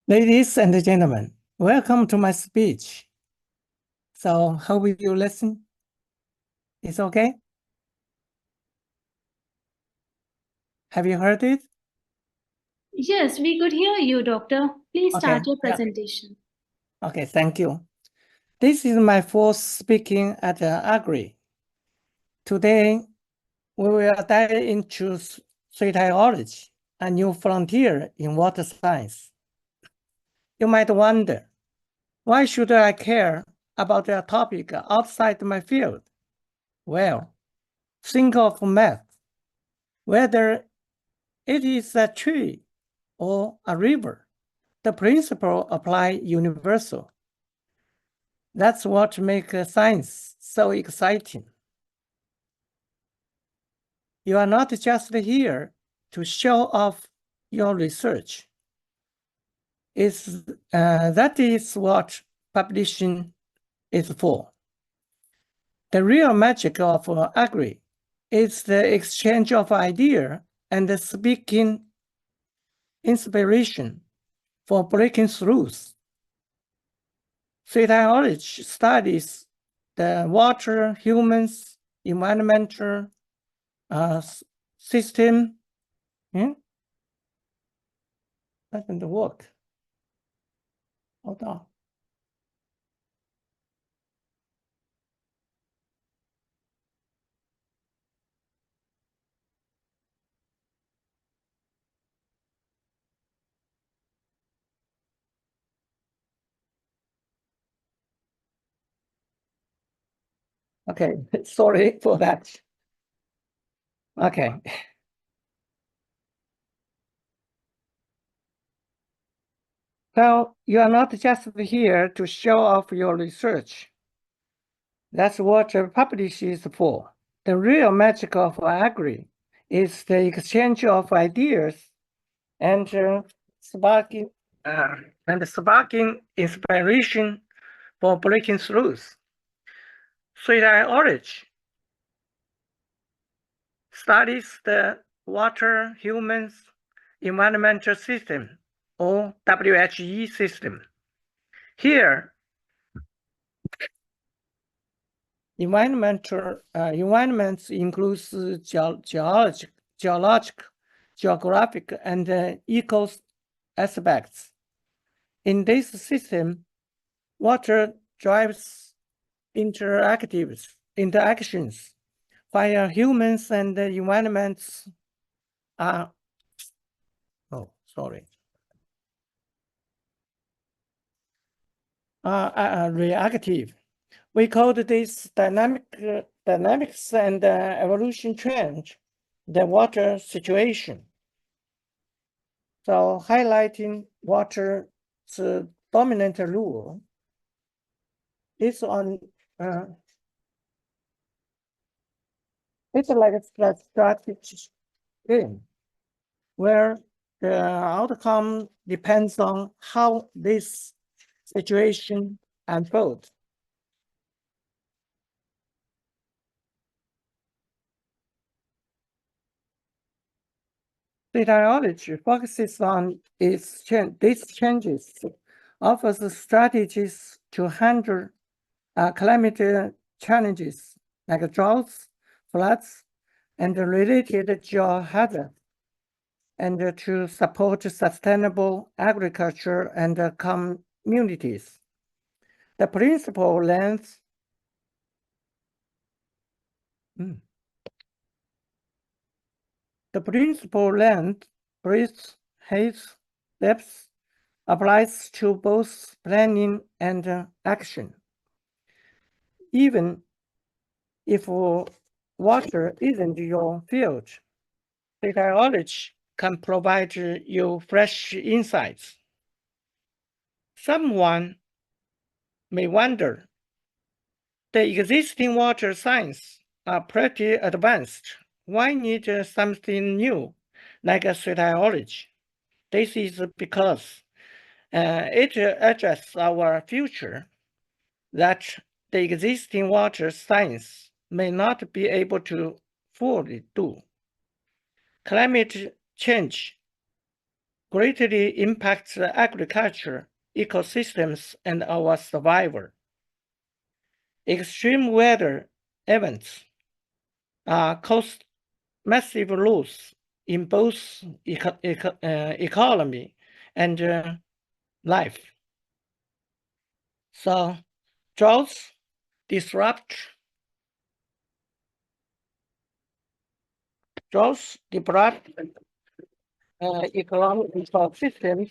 Ladies and gentlemen, welcome to my speech. So, how will you listen? It's okay? Have you heard it? Yes, we could hear you, Doctor. Please Okay, start your yeah. presentation. Okay, thank you. This is my fourth speaking at AGRI. Today, we will dive into Suitaiology, a new frontier in water science. You might wonder, why should I care about a topic outside my field? Well, think of math. Whether it is a tree or a river, the principle apply universal. That's what makes science so exciting. You are not just here to show off your research. That is what publishing is for. The real magic of AGRI is the exchange of idea and the speaking inspiration for breaking throughs. Suitaiology studies the water, humans, environmental system. Doesn't work. Hold on. Okay, sorry for that. Okay. So you are not just here to show off your research. That's what a publish is for. The real magic of AGRI is the exchange of ideas and sparking inspiration for breaking throughs. Suitaiology studies the water, humans, environmental system, or WHE system. Here, environments includes geologic, geographic, and eco aspects. In this system, water drives interactions, while humans and the environments are reactive. We call this dynamics and evolution change, the water situation. So highlighting water's dominant rule is on it's like a strategy game where the outcome depends on how this situation unfolds. Suitaiology focuses on these changes, offers strategies to handle climate challenges like droughts, floods, and related geohazards, and to support sustainable agriculture and communities. The principal length breadth, height, depth applies to both planning and action. Even if water isn't your field, Suitaiology can provide you fresh insights. Someone may wonder, the existing water science are pretty advanced. Why need something new like Suitaiology? This is because it addresses our future that the existing water science may not be able to fully do. Climate change, greatly impacts agriculture, ecosystems, and our survival. Extreme weather events cause massive loss in both economy and life. So droughts disrupt ecological systems,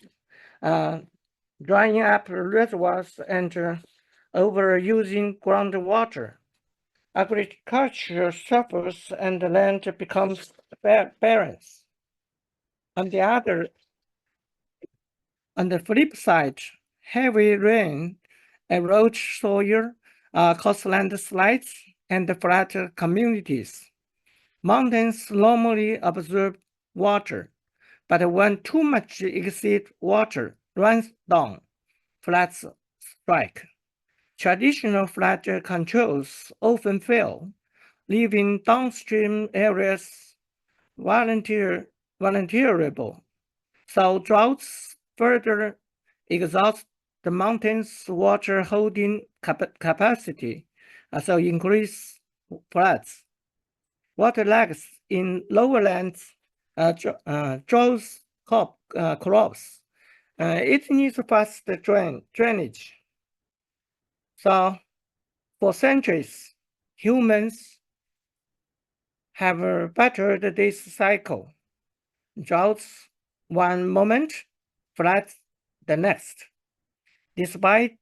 drying up reservoirs and overusing groundwater. Agriculture suffers and the land becomes barren. On the flip side, heavy rain erodes soil, cause landslides, and flood communities. Mountains normally absorb water, but when too much excess water runs down, floods strike. Traditional flood controls often fail, leaving downstream areas vulnerable. So droughts further exhaust the mountain's water holding capacity, so increase floods. Water lags in lowlands draws crops. It needs fast drainage. So for centuries, humans have battered this cycle. Droughts one moment, floods the next. Despite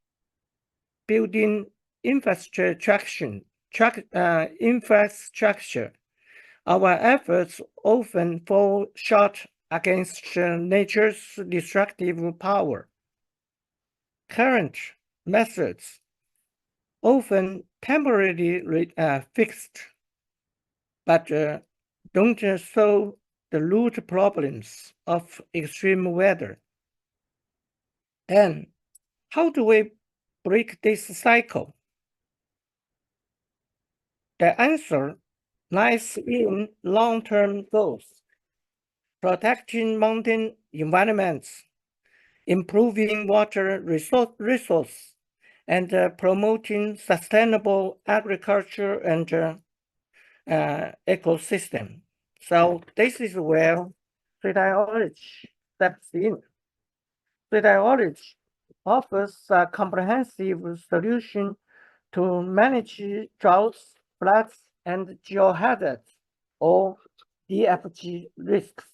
building infrastructure, our efforts often fall short against nature's destructive power. Current methods often temporarily fixed, but don't solve the root problems of extreme weather. And how do we break this cycle? The answer lies in long-term goals: protecting mountain environments, improving water resource, and promoting sustainable agriculture and ecosystem. So this is where Suitaiology steps in. Suitaiology offers a comprehensive solution to manage droughts, floods, and geohazards, or DFG risks.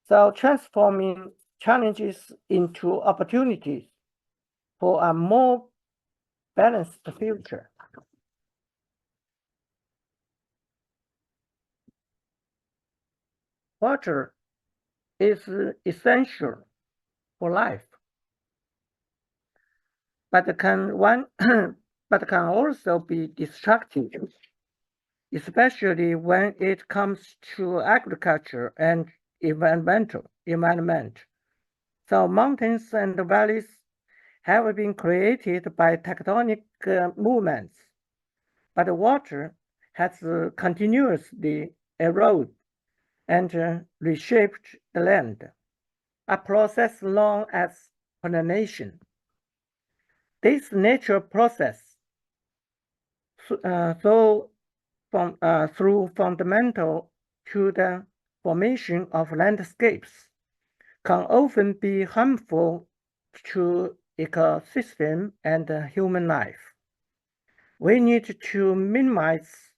So transforming challenges into opportunities for a more balanced future. Water is essential for life, but can also be destructive, especially when it comes to agriculture and environment. So mountains and valleys have been created by tectonic movements, but water has continuously eroded and reshaped the land, a process known as pollination. This natural process, through fundamental to the formation of landscapes, can often be harmful to ecosystem and human life. We need to minimize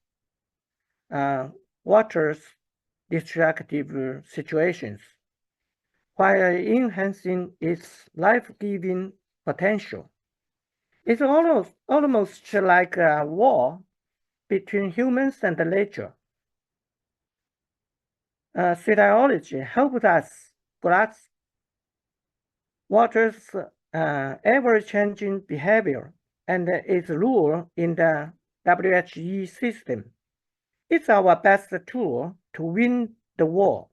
water's destructive situations while enhancing its life-giving potential. It's almost like a war between humans and nature. Suitaiology helped us grasp water's ever-changing behavior and its role in the WHE system. It's our best tool to win the war.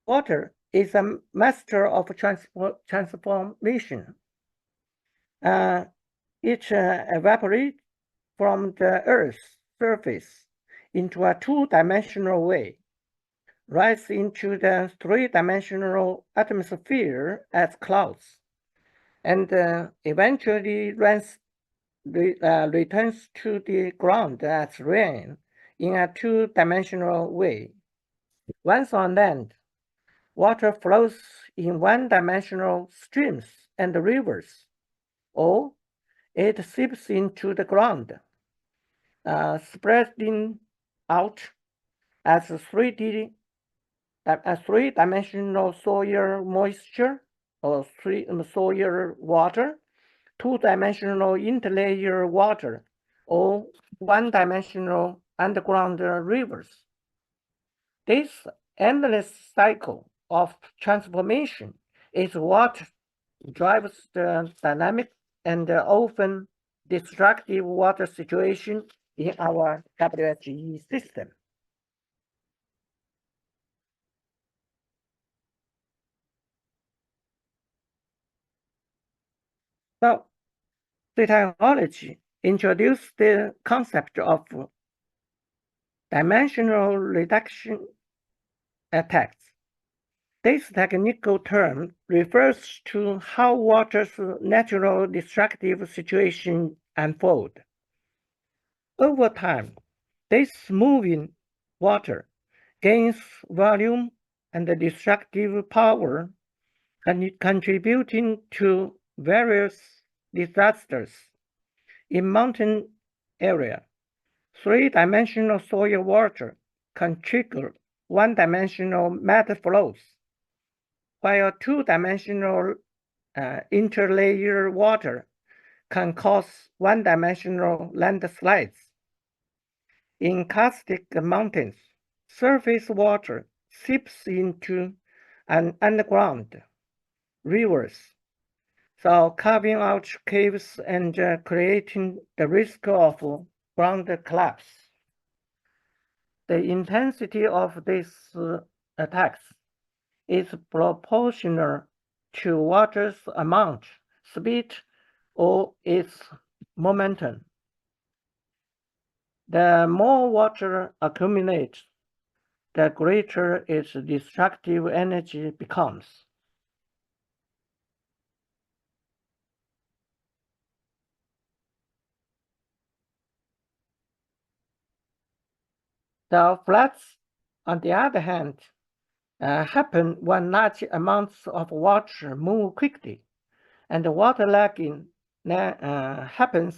Water is a master of transformation. It evaporates from the Earth's surface into a two-dimensional way, rise into the three-dimensional atmosphere as clouds, and eventually returns to the ground as rain in a two-dimensional way. Once on land, water flows in one-dimensional streams and rivers, or it seeps into the ground, spreading out as a three-dimensional soil moisture or soil water, two-dimensional interlayer water, or one-dimensional underground rivers. This endless cycle of transformation is what drives the dynamic and often destructive water situation in our WHE system. So, Suitaiology introduced the concept of dimensional reduction attacks. This technical term refers to how water's natural destructive situation unfold. Over time, this moving water gains volume and destructive power, contributing to various disasters. In mountain area, three-dimensional soil water can trigger one-dimensional mud flows, while two-dimensional interlayer water can cause one-dimensional landslides. In karstic mountains, surface water seeps into an underground rivers, so carving out caves and creating the risk of ground collapse. The intensity of these attacks is proportional to water's amount, speed, or its momentum. The more water accumulates, the greater its destructive energy becomes. The floods, on the other hand, happen when large amounts of water move quickly, and waterlogging happens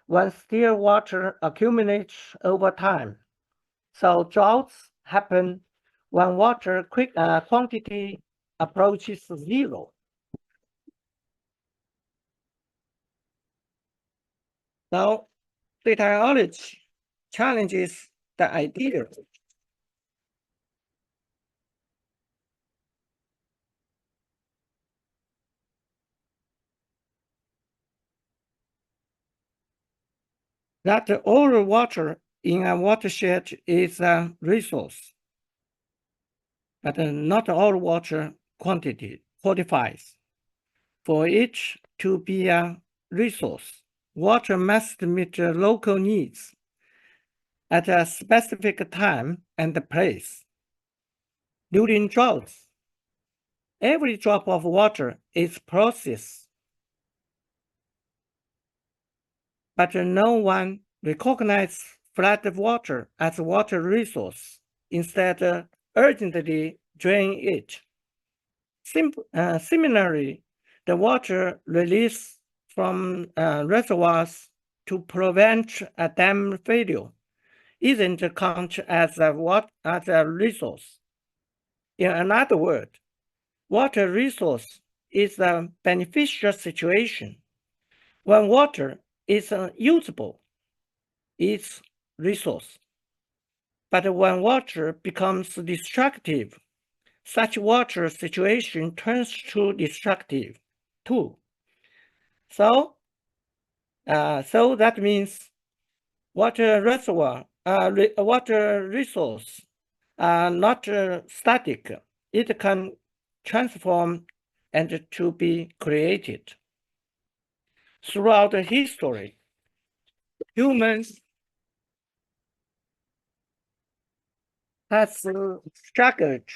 when still water accumulates over time. So droughts happen when water quantity approaches zero. Now, Suitaiology challenges the idea that all water in a watershed is a resource, but not all water quantity qualifies. For it to be a resource, water must meet local needs at a specific time and place. During droughts, every drop of water is processed, but no one recognizes flood water as a water resource. Instead, urgently drain it. Similarly, the water released from reservoirs to prevent a dam failure isn't counted as a resource. In another word, water resource is a beneficial situation. When water is usable, it's resource. But when water becomes destructive, such water situation turns to destructive too. So that means water resource are not static. It can transform and to be created. Throughout history, humans has struggled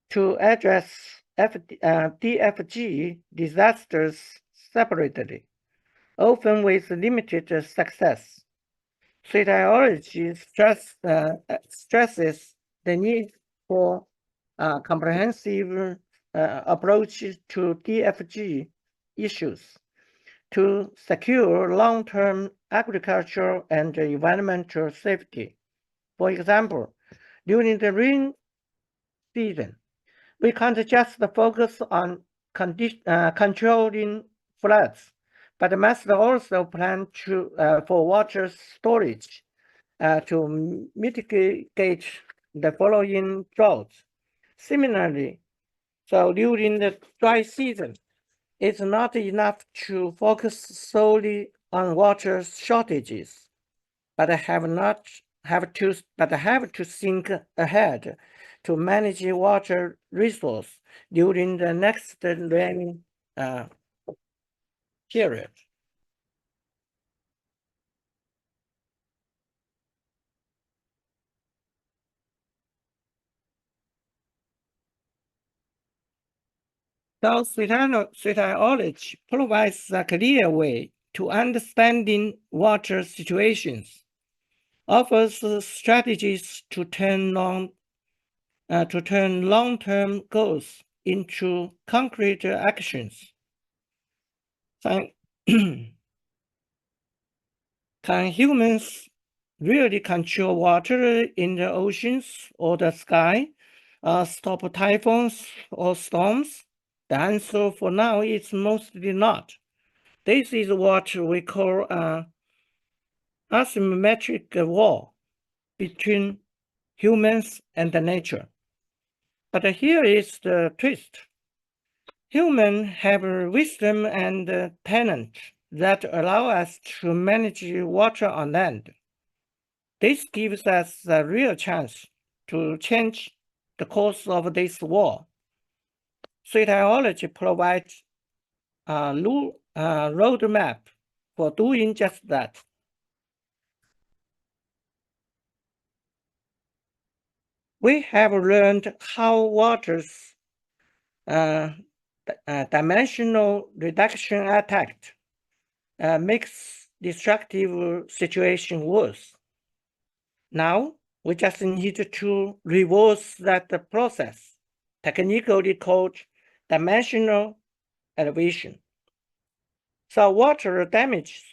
to address DFG disasters separately, often with limited success. Suitaiology stresses the need for a comprehensive approach to DFG issues to secure long-term agricultural and environmental safety. For example, during the rain season, we can't just focus on controlling floods, but must also plan for water storage to mitigate the following droughts. Similarly, so during the dry season, it's not enough to focus solely on water shortages, but have to think ahead to manage water resource during the next rainy period. So Suitaiology provides a clear way to understanding water situations, offers strategies to turn long-term goals into concrete actions. Can humans really control water in the oceans or the sky, stop typhoons or storms? The answer for now is mostly not. This is what we call an asymmetric war between humans and nature. But here is the twist. Humans have wisdom and talent that allow us to manage water on land. This gives us a real chance to change the course of this war. Suitaiology provides a roadmap for doing just that. We have learned how water's dimensional reduction attack makes destructive situation worse. Now, we just need to reverse that process, technically called dimensional elevation. So water damage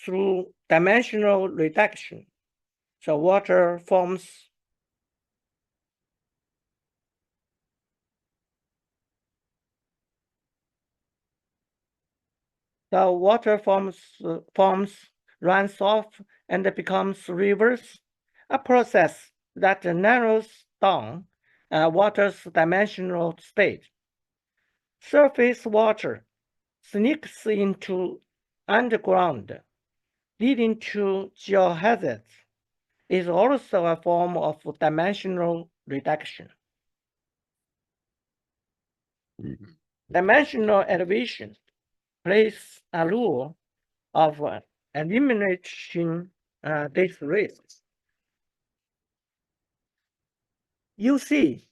through dimensional reduction. So water forms runs off and becomes rivers, a process that narrows down water's dimensional state. Surface water sneaks into underground, leading to geohazards, is also a form of dimensional reduction. Dimensional elevation plays a role of eliminating these risks. You see,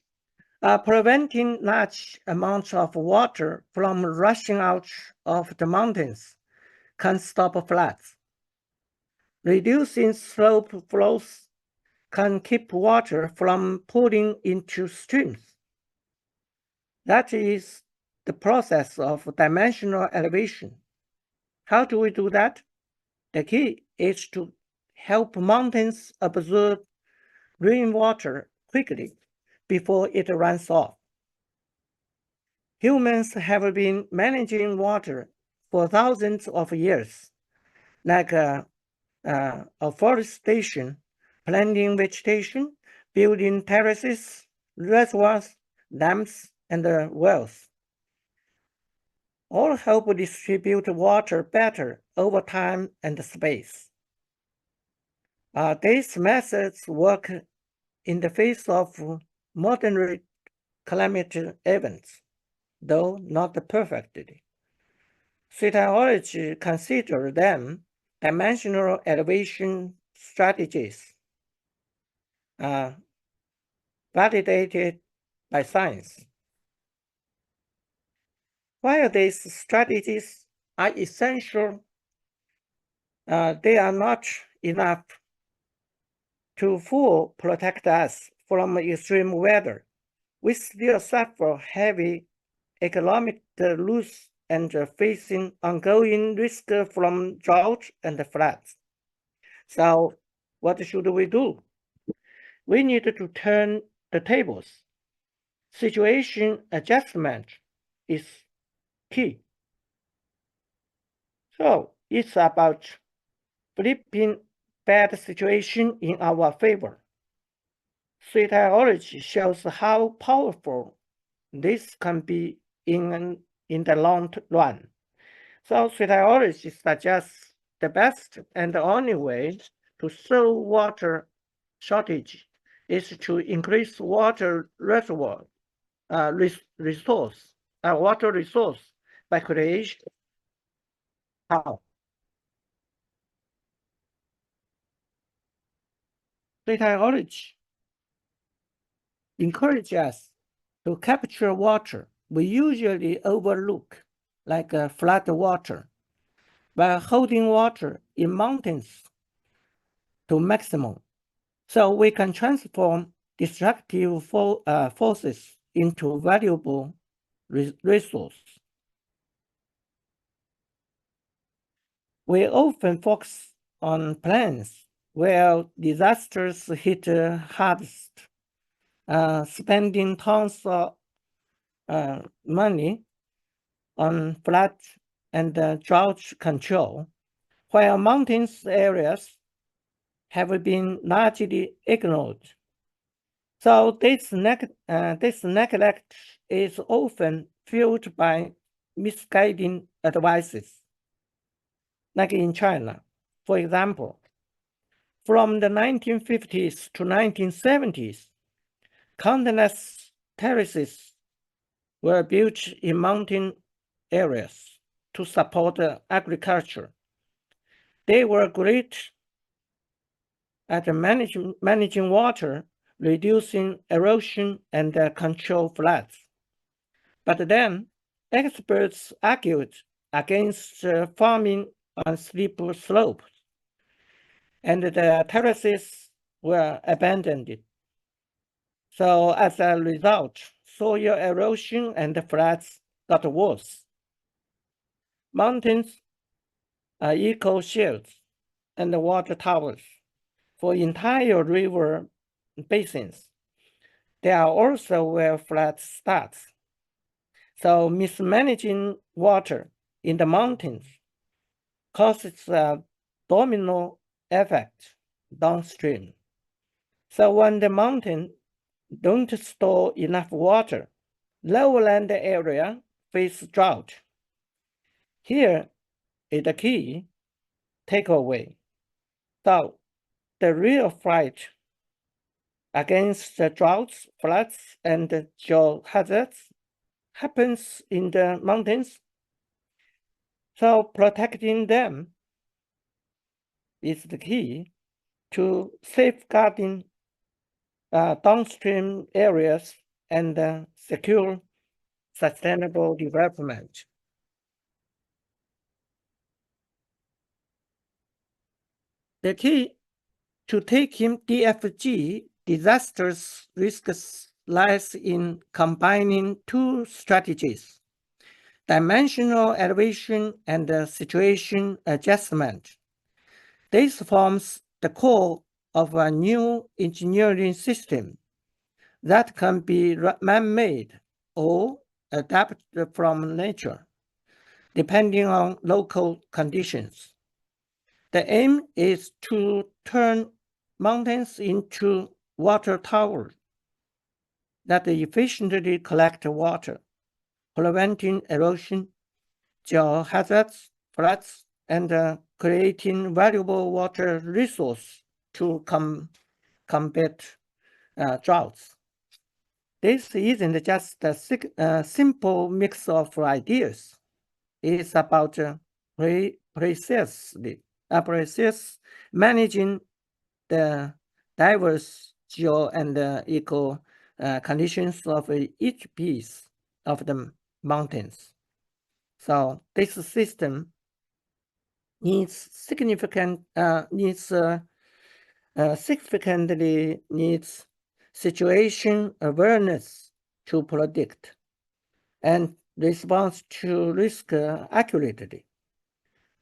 preventing large amounts of water from rushing out of the mountains can stop floods. Reducing slope flows can keep water from pooling into streams. That is the process of dimensional elevation. How do we do that? The key is to help mountains absorb rainwater quickly before it runs off. Humans have been managing water for thousands of years, like afforestation, planting vegetation, building terraces, reservoirs, dams, and wells. All help distribute water better over time and space. These methods work in the face of moderate climate events, though not perfectly. Suitaiology considers them dimensional elevation strategies. validated by science. While these strategies are essential, they are not enough to fully protect us from extreme weather. We still suffer heavy economic loss and facing ongoing risk from drought and floods. So what should we do? We need to turn the tables. Situation adjustment is key. So it's about flipping bad situation in our favor. Suitaiology shows how powerful this can be in the long run. So Suitaiology suggests the best and the only way to solve water shortage is to increase water reservoir water resource by creation. How? Suitaiology encourages us to capture water we usually overlook, like flood water, by holding water in mountains to maximum. So we can transform destructive forces into valuable resource. We often focus on plants where disasters hit hardest, spending tons of money on flood and drought control, while mountains areas have been largely ignored. So this neglect is often fueled by misguiding advices. Like in China, for example, from the 1950s to 1970s, countless terraces were built in mountain areas to support agriculture. They were great at managing water, reducing erosion, and control floods. But then, experts argued against farming on steep slopes, and the terraces were abandoned. So as a result, soil erosion and floods got worse. Mountains are eco shields and water towers for entire river basins. They are also where floods start. So mismanaging water in the mountains causes a domino effect downstream. So when the mountain don't store enough water, lowland area face drought. Here is the key takeaway. So the real fight against the droughts, floods, and geohazards happens in the mountains. So protecting them is the key to safeguarding downstream areas and secure sustainable development. The key to taking DFG disasters risks lies in combining two strategies: dimensional elevation and situation adjustment. This forms the core of a new engineering system that can be man-made or adapted from nature, depending on local conditions. The aim is to turn mountains into water towers that efficiently collect water, preventing erosion, geohazards, floods, and creating valuable water resource to combat droughts. This isn't just a simple mix of ideas. It's about precise managing the diverse geo and eco conditions of each piece of the mountains. So this system significantly needs situation awareness to predict and respond to risk accurately.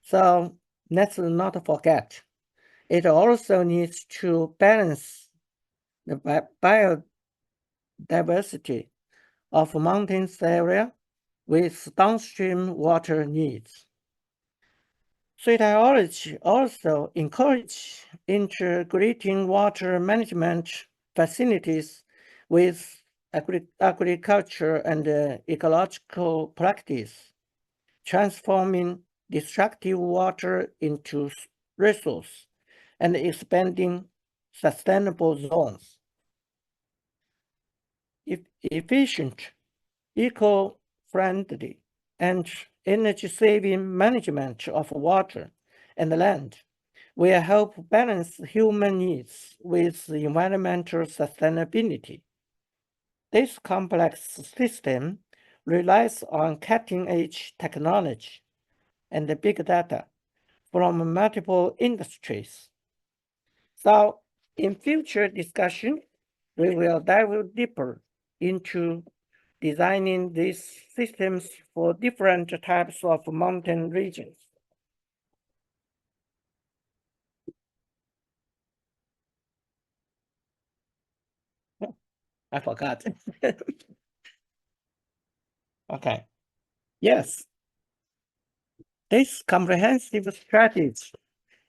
So let's not forget, it also needs to balance the biodiversity of mountains area with downstream water needs. Suitaiology also encourages integrating water management facilities with agriculture and ecological practice, transforming destructive water into resource and expanding sustainable zones. Efficient, eco-friendly, and energy-saving management of water and land will help balance human needs with environmental sustainability. This complex system relies on cutting-edge technology and big data from multiple industries. So, in future discussion, we will dive deeper into designing these systems for different types of mountain regions. Oh, I forgot. Okay. Yes, this comprehensive strategy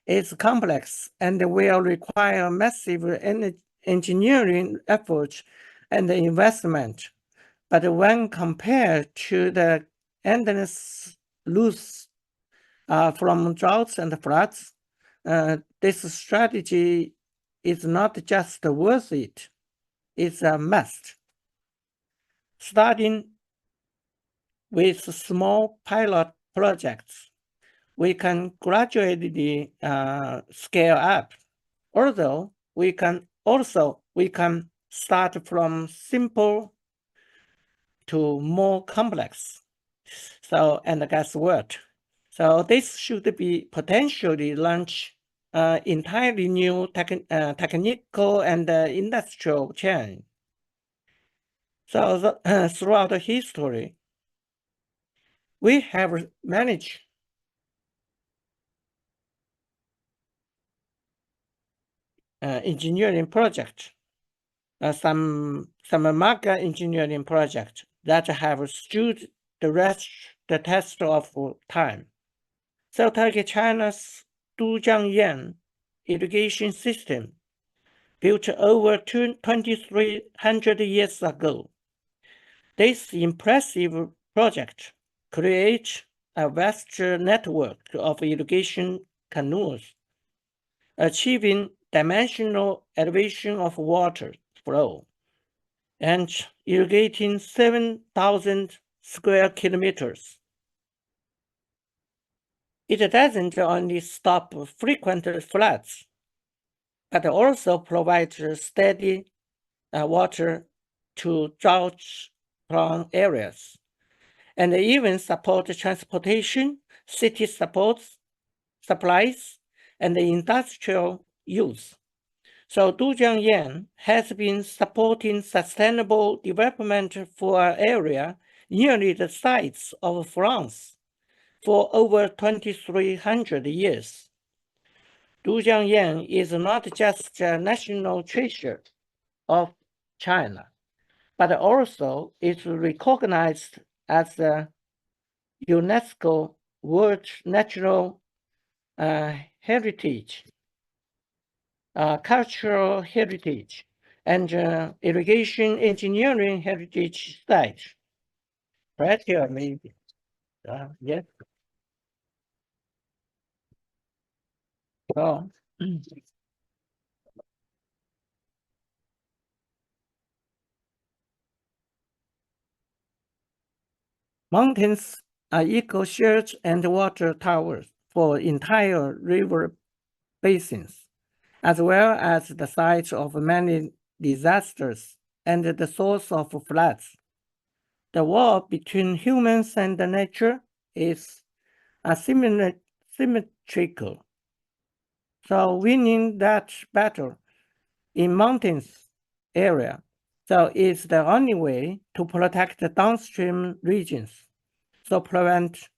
is complex and will require massive engineering effort and investment. But when compared to the endless loss from droughts and floods, this strategy is not just worth it, it's a must. Starting with small pilot projects, we can gradually scale up. Although we can start from simple to more complex. So, and guess what? So this should be potentially launch entirely new technical and industrial chain. So throughout history, we have managed engineering project, some mega engineering project that have stood the test of time. So take China's Dachang irrigation system, built over 2,300 years ago. This impressive project creates a vast network of irrigation canals, achieving dimensional elevation of water flow and irrigating 7,000 square kilometers. It doesn't only stop frequent floods, but also provides steady water to drought-prone areas, and even support transportation, city supplies, and industrial use. So Dachang has been supporting sustainable development for an area nearly the size of France for over 2,300 years. Dachang is not just a national treasure of China, but also is recognized as a UNESCO World Natural Heritage, Cultural Heritage, and Irrigation Engineering Heritage Site. Right here, maybe. Yes. So, mountains are equal shares and water towers for entire river basins, as well as the sites of many disasters, and the source of floods. The war between humans and nature is asymmetrical. So winning that battle in mountains area, so is the only way to protect the downstream regions, so prevent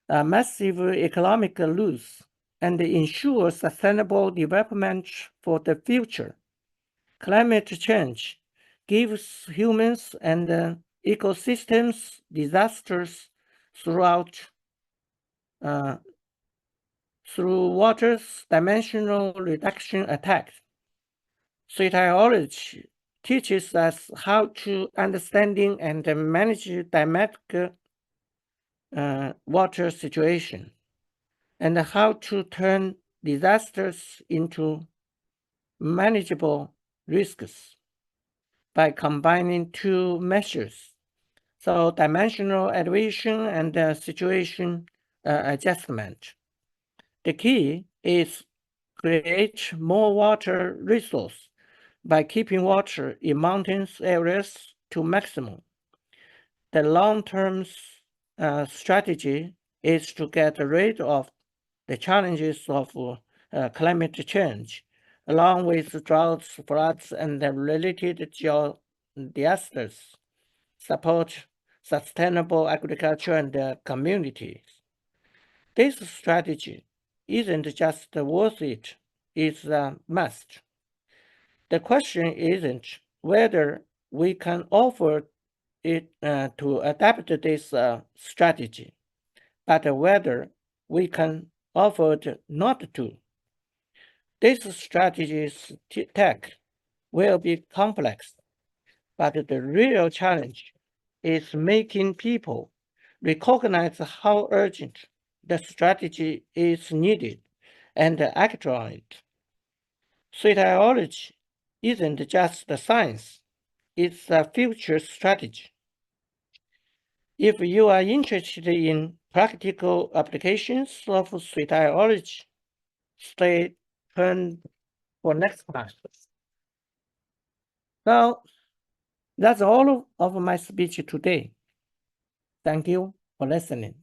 a massive economic loss and ensure sustainable development for the future. Climate change gives humans and ecosystems disasters throughout through water's dimensional reduction attacks. Suitaiology teaches us how to understanding and manage dynamic water situation and how to turn disasters into manageable risks by combining two measures, so dimensional elevation and situation adjustment. The key is create more water resource by keeping water in mountains areas to maximum. The long-term strategy is to get rid of the challenges of climate change, along with droughts, floods, and the related disasters, support sustainable agriculture and communities. This strategy isn't just worth it, it's a must. The question isn't whether we can offer it to adapt this strategy, but whether we can afford not to. This strategy's tech will be complex, but the real challenge is making people recognize how urgent the strategy is needed and act on it. Suitaiology isn't just a science, it's a future strategy. If you are interested in practical applications of Suitaiology, stay tuned for next class. So that's all of my speech today. Thank you for listening.